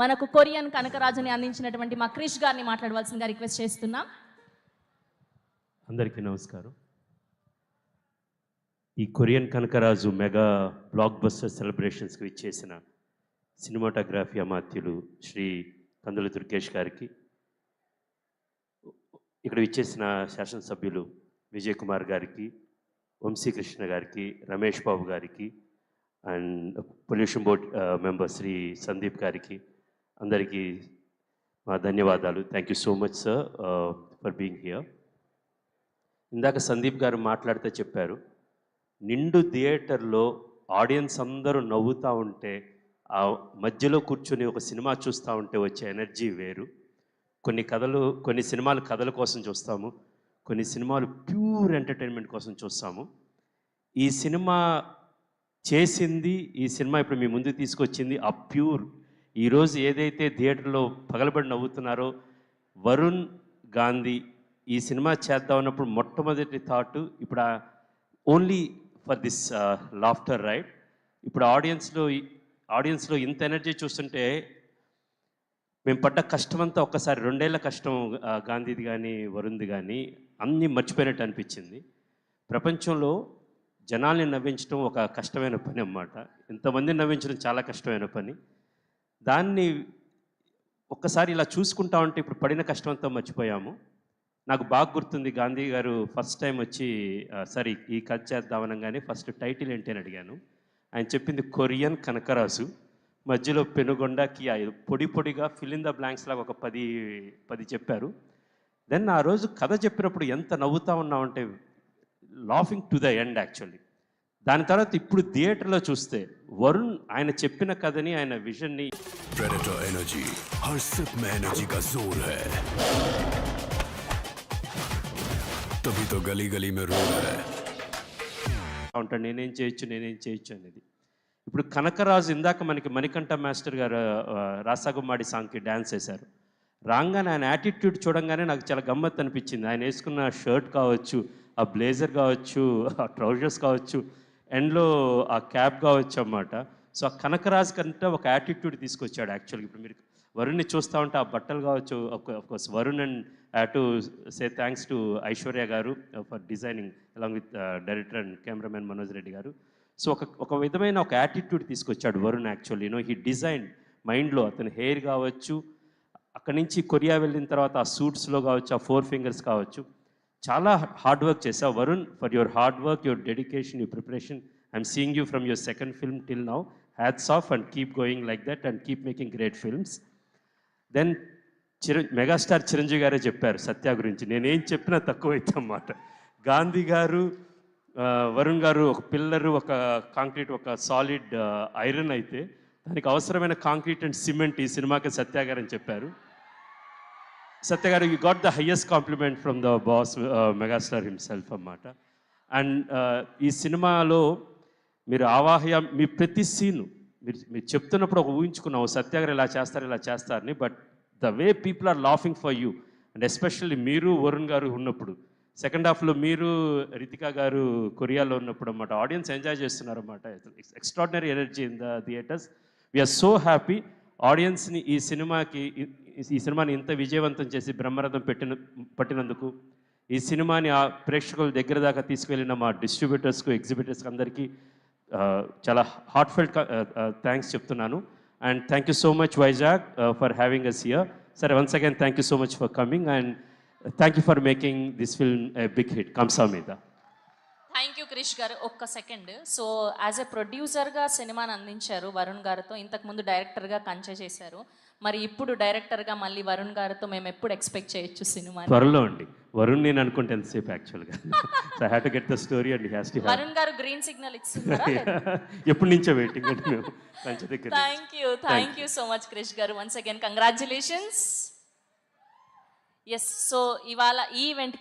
మనకు కొరియన్ కనకరాజుని అందించినటువంటి మా క్రిష్ గారిని మాట్లాడవలసిందిగా రిక్వెస్ట్ చేస్తున్నాం. అందరికీ నమస్కారం. ఈ Korean Kanakaraju mega blockbuster సెలబ్రేషన్స్కి ఇచ్చేసిన సినిమాటోగ్రఫీ అమాత్యులు శ్రీ కందుల దుర్గేష్ గారికి, ఇక్కడ ఇచ్చేసిన శాసనసభ్యులు విజయ్ కుమార్ గారికి, వంశీకృష్ణ గారికి, రమేష్ బాబు గారికి and pollution board member Shri Sandeep గారికి అందరికీ మా ధన్యవాదాలు. Thank you so much sir for being here. ఇందాక సందీప్ గారు మాట్లాడితే చెప్పారు, నిండు థియేటర్లో ఆడియన్స్ అందరూ నవ్వుతూ ఉంటే ఆ మధ్యలో కూర్చొని ఒక సినిమా చూస్తూ ఉంటే వచ్చే ఎనర్జీ వేరు. కొన్ని సినిమాలు కథల కోసం చూస్తాము, కొన్ని సినిమాలు ప్యూర్ ఎంటర్టైన్మెంట్ కోసం చూస్తాము. ఈ సినిమా చేసింది, ఈ సినిమా ఇప్పుడు మీ ముందుకు తీసుకొచ్చింది ఆ ప్యూర్. ఈరోజు ఏదైతే థియేటర్లో పగలబడి నవ్వుతున్నారో, వరుణ్ గాంధీ ఈ సినిమా చేద్దాం అన్నప్పుడు మొట్టమొదటి థాట్ ఇప్పుడు only for this laughter right. ఇప్పుడు ఆడియన్స్లో ఇంత ఎనర్జీ చూస్తుంటే మేము పడ్డ కష్టమంతా ఒక్కసారి 2 ఏళ్ల కష్టం గాంధీది కానీ వరుణ్ది కానీ అన్నీ మర్చిపోయినట్టు అనిపించింది. ప్రపంచంలో జనాల్ని నవ్వించడం ఒక కష్టమైన పని అన్నమాట. ఇంతమందిని నవ్వించడం చాలా కష్టమైన పని. దాన్ని ఒక్కసారి ఇలా చూసుకుంటా ఉంటే ఇప్పుడు పడిన కష్టమంతా మర్చిపోయాము. నాకు బాగా గుర్తుంది, గాంధీ గారు ఫస్ట్ టైం వచ్చి సరే ఈ కథ చేద్దామనగానే ఫస్ట్ టైటిల్ ఏంటి అని అడిగాను. ఆయన చెప్పింది కొరియన్ కనకరాజు, మధ్యలో పెనుగొండ కియా, పొడిగా ఫిల్ ఇన్ ద బ్లాంక్స్ లాగా ఒక 10 చెప్పారు. దెన్ ఆ రోజు కథ చెప్పినప్పుడు ఎంత నవ్వుతూ ఉన్నామంటే laughing to the end actually. దాని తర్వాత ఇప్పుడు థియేటర్లో చూస్తే వరుణ్ ఆయన చెప్పిన కథని, ఆయన విజన్ని ఉంటాడు, నేనేం చేయొచ్చు అనేది. ఇప్పుడు కనకరాజు ఇందాక మనకి మణికంఠ మాస్టర్ గారు రాసాగుమ్మాడి సాంగ్కి డ్యాన్స్ వేశారు. రాగానే ఆయన యాటిట్యూడ్ చూడంగానే నాకు చాలా గమ్మత్తు అనిపించింది. ఆయన వేసుకున్న షర్ట్ కావచ్చు, ఆ బ్లేజర్ కావచ్చు, ఆ ట్రౌజర్స్ కావచ్చు, ఎండ్లో ఆ క్యాప్ కావచ్చు అన్నమాట. సో ఆ కనకరాజు కంటే ఒక యాటిట్యూడ్ తీసుకొచ్చాడు యాక్చువల్గా. ఇప్పుడు మీరు వరుణ్ని చూస్తూ ఉంటే ఆ బట్టలు కావచ్చు, course Varun and to say thanks to Aishwarya గారు for designing along with director and cameraman Manoj Reddy గారు. సో ఒక విధమైన ఒక యాటిట్యూడ్ తీసుకొచ్చాడు వరుణ్ యాక్చువల్లీ. హీ డిజైన్ మైండ్లో అతని హెయిర్ కావచ్చు, అక్కడి నుంచి కొరియా వెళ్ళిన తర్వాత ఆ సూట్స్లో కావచ్చు, ఆ 4 ఫింగర్స్ కావచ్చు, చాలా హార్డ్ వర్క్ చేసావు Varun. For your hard work, your dedication, your preparation, I'm seeing you from your second film till now. Hats off and keep going like that and keep making great films. Then megastar Chiranjeevi గారే చెప్పారు సత్య గురించి, నేనేం చెప్పినా తక్కువైతే అన్నమాట. గాంధీ గారు, వరుణ్ గారు ఒక పిల్లరు, ఒక కాంక్రీట్, ఒక సాలిడ్ ఐరన్ అయితే దానికి అవసరమైన కాంక్రీట్ అండ్ సిమెంట్ ఈ సినిమాకి సత్య గారు అని చెప్పారు. సత్య గారు, you got the highest compliment from the boss megastar himself అన్నమాట. అండ్ ఈ సినిమాలో మీరు మీ ప్రతి సీను మీరు చెప్తున్నప్పుడు ఒక ఊహించుకున్నావు సత్య గారు ఇలా చేస్తారని. But the way people are laughing for you and especially మీరు వరుణ్ గారు ఉన్నప్పుడు, సెకండ్ హాఫ్లో మీరు రితికా గారు కొరియాలో ఉన్నప్పుడు అన్నమాట, ఆడియన్స్ ఎంజాయ్ చేస్తున్నారు అన్నమాట. Extraordinary energy in the theatres. We're so happy ఆడియన్స్ని ఈ సినిమాని ఇంత విజయవంతం చేసి బ్రహ్మరథం పట్టినందుకు, ఈ సినిమాని ఆ ప్రేక్షకుల దగ్గర దాకా తీసుకెళ్ళిన మా డిస్ట్రిబ్యూటర్స్కు, ఎగ్జిబిటర్స్కి అందరికీ చాలా హార్ట్ఫెల్ట్ థ్యాంక్స్ చెప్తున్నాను. And thank you so much Vizag for having us here. సరే, once again thank you so much for coming and thank you for making this film a big hit. కంసా మీద. థ్యాంక్ యూ క్రిష్ గారు. ఒక్క second. So as a ప్రొడ్యూసర్గా సినిమాని అందించారు వరుణ్ గారితో, ఇంతకుముందు డైరెక్టర్గా కంచె చేశారు. మరి ఇప్పుడు డైరెక్టర్గా మళ్ళీ వరుణ్ గారితో మేము ఎప్పుడు ఎక్స్పెక్ట్ చేయొచ్చు సినిమా? త్వరలో అండి. వరుణ్ నేను అనుకుంటే ఎంతసేపు యాక్చువల్గా. So I have to get the story and he has to. Varun గారు గ్రీన్ సిగ్నల్ ఇస్తున్నారా? ఎప్పటి నుంచో వెయిటింగ్ అంటే మేము కంచె దగ్గర. Thank you so much Krish గారు. Once again congratulations. Yes, so ఇవాళ ఈ ఈవెంట్కి